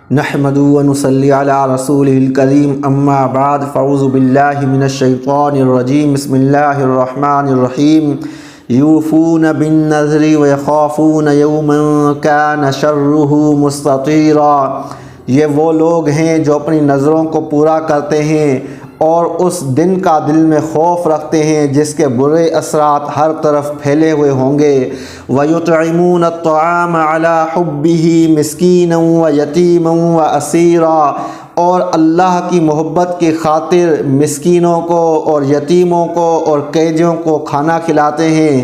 نحمد و نصلی علی رسول الکریم اما بعد فاعوذ باللہ من الشیطان الرجیم بسم اللہ الرحمن الرحیم یوفون بالنذر ویخافون یوما کان شرہ مستطیرا۔ یہ وہ لوگ ہیں جو اپنی نظروں کو پورا کرتے ہیں اور اس دن کا دل میں خوف رکھتے ہیں جس کے برے اثرات ہر طرف پھیلے ہوئے ہوں گے۔ وَيُطْعِمُونَ الطَّعَامَ عَلَى حُبِّهِ مِسْكِينًا وَيَتِيمًا وَأَسِيرًا، اور اللہ کی محبت کی خاطر مسکینوں کو اور یتیموں کو اور قیدیوں کو کھانا کھلاتے ہیں۔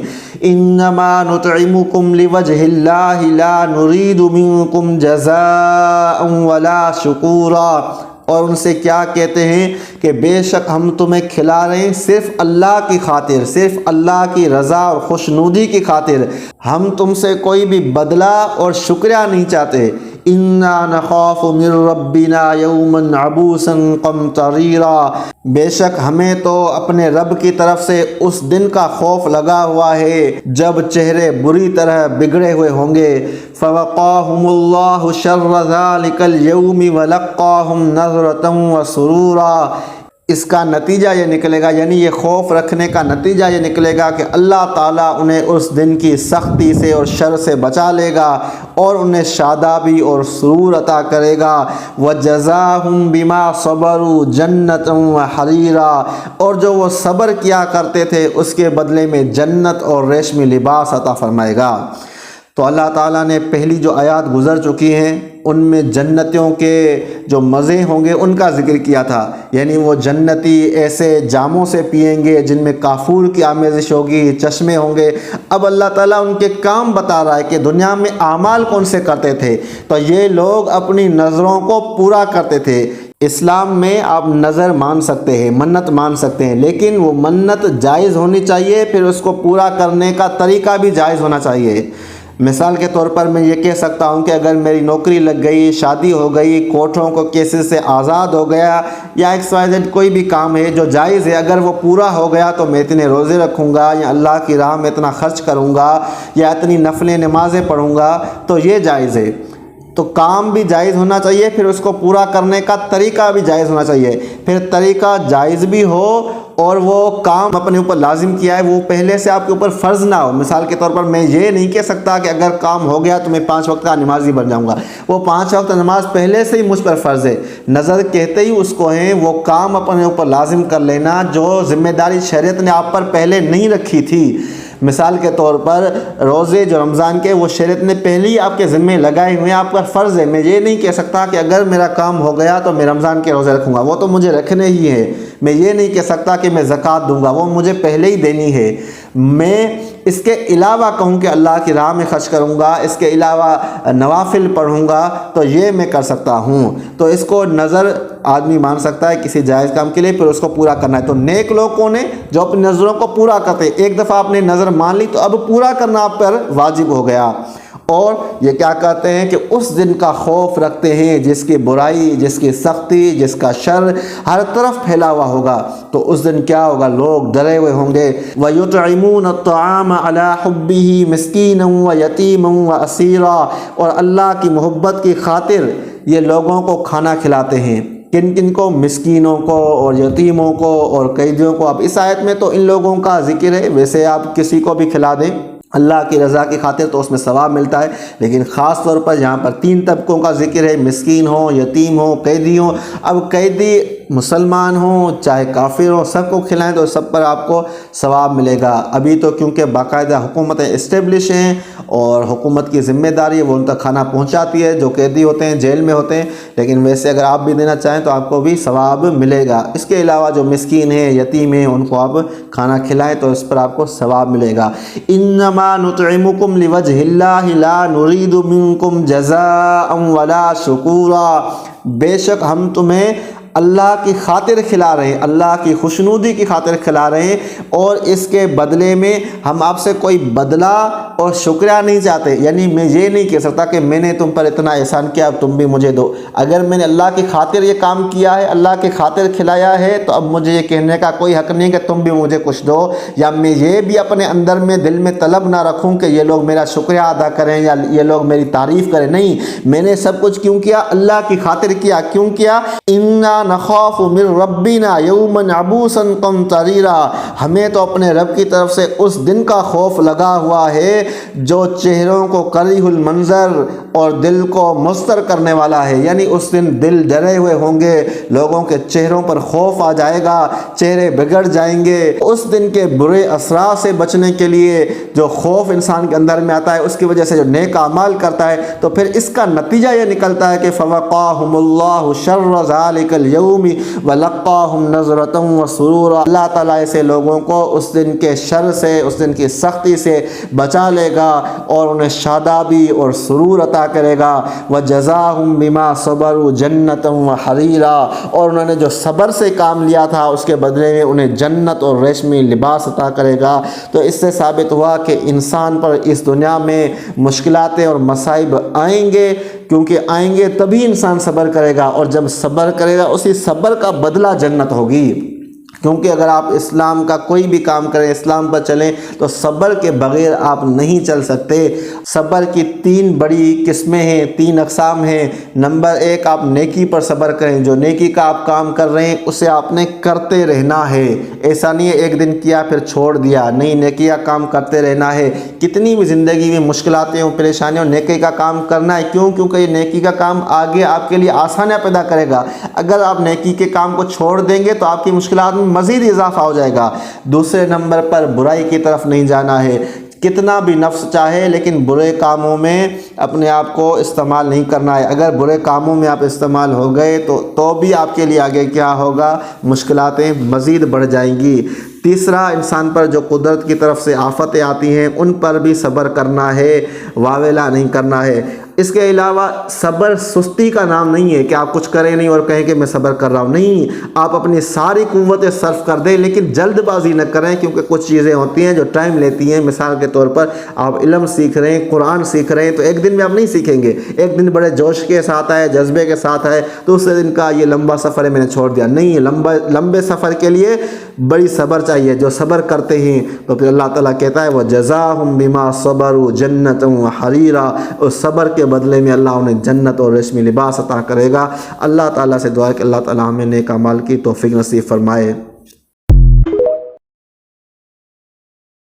انما نطعمکم لوجہ اللہ لا نرید منکم جزاء ولا شکورا، اور ان سے کیا کہتے ہیں کہ بے شک ہم تمہیں کھلا رہے ہیں صرف اللہ کی خاطر، صرف اللہ کی رضا اور خوشنودی کی خاطر، ہم تم سے کوئی بھی بدلہ اور شکریہ نہیں چاہتے۔ انا نخاف من ربنا یوما عبوسا قمطریرا، بے شک ہمیں تو اپنے رب کی طرف سے اس دن کا خوف لگا ہوا ہے جب چہرے بری طرح بگڑے ہوئے ہوں گے۔ فوقاہم اللہ شر ذلک اليوم ولقاہم نظرۃ وسرورا، اس کا نتیجہ یہ نکلے گا، یعنی یہ خوف رکھنے کا نتیجہ یہ نکلے گا کہ اللہ تعالیٰ انہیں اس دن کی سختی سے اور شر سے بچا لے گا اور انہیں شادابی اور سرور عطا کرے گا۔ وَجَزَاهُمْ بِمَا صَبَرُوا جَنَّةً وَحَرِيرًا، اور جو وہ صبر کیا کرتے تھے اس کے بدلے میں جنت اور ریشمی لباس عطا فرمائے گا۔ تو اللہ تعالیٰ نے پہلی جو آیات گزر چکی ہیں ان میں جنتیوں کے جو مزے ہوں گے ان کا ذکر کیا تھا، یعنی وہ جنتی ایسے جاموں سے پئیں گے جن میں کافور کی آمیزش ہوگی، چشمے ہوں گے۔ اب اللہ تعالیٰ ان کے کام بتا رہا ہے کہ دنیا میں اعمال کون سے کرتے تھے، تو یہ لوگ اپنی نظروں کو پورا کرتے تھے۔ اسلام میں آپ نظر مان سکتے ہیں، منت مان سکتے ہیں، لیکن وہ منت جائز ہونی چاہیے، پھر اس کو پورا کرنے کا طریقہ بھی جائز ہونا چاہیے۔ مثال کے طور پر میں یہ کہہ سکتا ہوں کہ اگر میری نوکری لگ گئی، شادی ہو گئی، کوٹھوں کو کیسز سے آزاد ہو گیا، یا XYZ کوئی بھی کام ہے جو جائز ہے، اگر وہ پورا ہو گیا تو میں اتنے روزے رکھوں گا، یا اللہ کی راہ میں اتنا خرچ کروں گا، یا اتنی نفل نمازیں پڑھوں گا، تو یہ جائز ہے۔ تو کام بھی جائز ہونا چاہیے، پھر اس کو پورا کرنے کا طریقہ بھی جائز ہونا چاہیے۔ پھر طریقہ جائز بھی ہو اور وہ کام اپنے اوپر لازم کیا ہے وہ پہلے سے آپ کے اوپر فرض نہ ہو۔ مثال کے طور پر میں یہ نہیں کہہ سکتا کہ اگر کام ہو گیا تو میں 5 وقت کا نمازی بن جاؤں گا، وہ 5 وقت نماز پہلے سے ہی مجھ پر فرض ہے۔ نظر کہتے ہی اس کو ہیں وہ کام اپنے اوپر لازم کر لینا جو ذمہ داری شریعت نے آپ پر پہلے نہیں رکھی تھی۔ مثال کے طور پر روزے جو رمضان کے وہ شریعت نے پہلے ہی آپ کے ذمے لگائے ہوئے ہیں، آپ پر فرض ہے۔ میں یہ نہیں کہہ سکتا کہ اگر میرا کام ہو گیا تو میں رمضان کے روزے رکھوں گا، وہ تو مجھے رکھنے ہی ہے۔ میں یہ نہیں کہہ سکتا کہ میں زکوٰۃ دوں گا، وہ مجھے پہلے ہی دینی ہے۔ میں اس کے علاوہ کہوں کہ اللہ کی راہ میں خرچ کروں گا، اس کے علاوہ نوافل پڑھوں گا، تو یہ میں کر سکتا ہوں۔ تو اس کو نظر آدمی مان سکتا ہے کسی جائز کام کے لیے، پھر اس کو پورا کرنا ہے۔ تو نیک لوگ کون ہیں؟ جو اپنی نظروں کو پورا کرتے ہیں۔ ایک دفعہ آپ نے نظر مان لی تو اب پورا کرنا آپ پر واجب ہو گیا۔ اور یہ کیا کہتے ہیں کہ اس دن کا خوف رکھتے ہیں جس کی برائی، جس کی سختی، جس کا شر ہر طرف پھیلا ہوا ہوگا۔ تو اس دن کیا ہوگا؟ لوگ ڈرے ہوئے ہوں گے۔ وَيُطْعِمُونَ الطَّعَامَ عَلَى حُبِّهِ مِسْكِينًا وَيَتِيمًا وَأَسِيرًا، اور اللہ کی محبت کی خاطر یہ لوگوں کو کھانا کھلاتے ہیں۔ کن کن کو؟ مسکینوں کو اور یتیموں کو اور قیدیوں کو۔ اب اس آیت میں تو ان لوگوں کا ذکر ہے، ویسے آپ کسی کو بھی کھلا دیں اللہ کی رضا کی خاطر تو اس میں ثواب ملتا ہے، لیکن خاص طور پر یہاں پر 3 طبقوں کا ذکر ہے، مسکین ہوں، یتیم ہوں، قیدی ہوں۔ اب قیدی مسلمان ہوں چاہے کافر ہوں، سب کو کھلائیں تو سب پر آپ کو ثواب ملے گا۔ ابھی تو کیونکہ باقاعدہ حکومتیں اسٹیبلش ہیں اور حکومت کی ذمہ داری ہے وہ ان تک کھانا پہنچاتی ہے جو قیدی ہوتے ہیں، جیل میں ہوتے ہیں، لیکن ویسے اگر آپ بھی دینا چاہیں تو آپ کو بھی ثواب ملے گا۔ اس کے علاوہ جو مسکین ہیں، یتیم ہیں، ان کو آپ کھانا کھلائیں تو اس پر آپ کو ثواب ملے گا۔ انما نطعمکم لوجہ اللہ لا نرید منکم جزاء ولا شکورا، بے شک ہم تمہیں اللہ کی خاطر کھلا رہے ہیں، اللہ کی خوشنودی کی خاطر کھلا رہے ہیں، اور اس کے بدلے میں ہم آپ سے کوئی بدلہ اور شکریہ نہیں چاہتے۔ یعنی میں یہ نہیں کہہ سکتا کہ میں نے تم پر اتنا احسان کیا اب تم بھی مجھے دو۔ اگر میں نے اللہ کی خاطر یہ کام کیا ہے، اللہ کی خاطر کھلایا ہے، تو اب مجھے یہ کہنے کا کوئی حق نہیں کہ تم بھی مجھے کچھ دو، یا میں یہ بھی اپنے اندر میں دل میں طلب نہ رکھوں کہ یہ لوگ میرا شکریہ ادا کریں یا یہ لوگ میری تعریف کریں۔ نہیں، میں نے سب کچھ کیوں کیا؟ اللہ کی خاطر کیا۔ کیوں کیا؟ انا نخاف من ربنا یوما عبوسا قمطریرا، ہمیں تو اپنے رب کی طرف سے اس دن کا خوف لگا ہوا ہے جو چہروں کو قریح المنظر اور دل کو مضطر کرنے والا ہے۔ یعنی اس دن دل ڈرے ہوئے ہوں گے، لوگوں کے چہروں پر خوف آ جائے گا، چہرے بگڑ جائیں گے۔ اس دن کے برے اثرات سے بچنے کے لیے جو خوف انسان کے اندر میں آتا ہے، اس کی وجہ سے جو نیک اعمال کرتا ہے، تو پھر اس کا نتیجہ یہ نکلتا ہے کہ فوقاہم اللہ شر ذلک اليوم ولقاہم نظرۃ وسرورا، اللہ تعالیٰ ایسے لوگوں کو اس دن کے شر سے، اس دن کی سختی سے بچا لے گا اور انہیں شادابی اور سرور عطا کرے گا۔ وجزاہم بما صبروا جنۃ وحریرا، اور انہوں نے جو صبر سے کام لیا تھا اس کے بدلے میں انہیں جنت اور ریشمی لباس عطا کرے گا۔ تو اس سے ثابت ہوا کہ انسان پر اس دنیا میں مشکلات اور مصائب آئیں گے، کیونکہ آئیں گے تبھی انسان صبر کرے گا، اور جب صبر کرے گا اسی صبر کا بدلہ جنت ہوگی۔ کیونکہ اگر آپ اسلام کا کوئی بھی کام کریں، اسلام پر چلیں، تو صبر کے بغیر آپ نہیں چل سکتے۔ صبر کی 3 بڑی قسمیں ہیں، 3 اقسام ہیں۔ نمبر 1، آپ نیکی پر صبر کریں، جو نیکی کا آپ کام کر رہے ہیں اسے آپ نے کرتے رہنا ہے۔ ایسا نہیں ہے ایک دن کیا پھر چھوڑ دیا، نہیں، نیکی کا کام کرتے رہنا ہے۔ کتنی بھی زندگی میں مشکلاتیں ہوں، پریشانیاں ہوں، نیکی کا کام کرنا ہے۔ کیوں؟ کیونکہ یہ نیکی کا کام آگے آپ کے لیے آسانیاں پیدا کرے گا۔ اگر آپ نیکی کے کام کو چھوڑ دیں گے تو آپ کی مشکلات میں مزید اضافہ ہو جائے گا۔ دوسرے نمبر پر برائی کی طرف نہیں جانا ہے، کتنا بھی نفس چاہے لیکن برے کاموں میں اپنے آپ کو استعمال نہیں کرنا ہے۔ اگر برے کاموں میں آپ استعمال ہو گئے تو بھی آپ کے لیے آگے کیا ہوگا؟ مشکلاتیں مزید بڑھ جائیں گی۔ تیسرا، انسان پر جو قدرت کی طرف سے آفتیں آتی ہیں ان پر بھی صبر کرنا ہے، واویلا نہیں کرنا ہے۔ اس کے علاوہ صبر سستی کا نام نہیں ہے کہ آپ کچھ کریں نہیں اور کہیں کہ میں صبر کر رہا ہوں، نہیں، آپ اپنی ساری قوتیں صرف کر دیں لیکن جلد بازی نہ کریں، کیونکہ کچھ چیزیں ہوتی ہیں جو ٹائم لیتی ہیں۔ مثال کے طور پر آپ علم سیکھ رہے ہیں، قرآن سیکھ رہے ہیں، تو ایک دن میں آپ نہیں سیکھیں گے، ایک دن بڑے جوش کے ساتھ آئے، جذبے کے ساتھ آئے، دوسرے دن کا یہ لمبا سفر ہے میں نے چھوڑ دیا، نہیں، لمبے سفر کے لیے بڑی صبر چاہیے۔ جو صبر کرتے ہیں تو پھر اللہ تعالیٰ کہتا ہے وَجَزَاهُمْ بِمَا صَبَرُوا جَنَّةً وَحَرِيرًا، اور صبر کے بدلے میں اللہ انہیں جنت اور ریشمی لباس عطا کرے گا۔ اللہ تعالیٰ سے دعا ہے کہ اللہ تعالیٰ ہمیں نیک اعمال کی توفیق نصیب فرمائے۔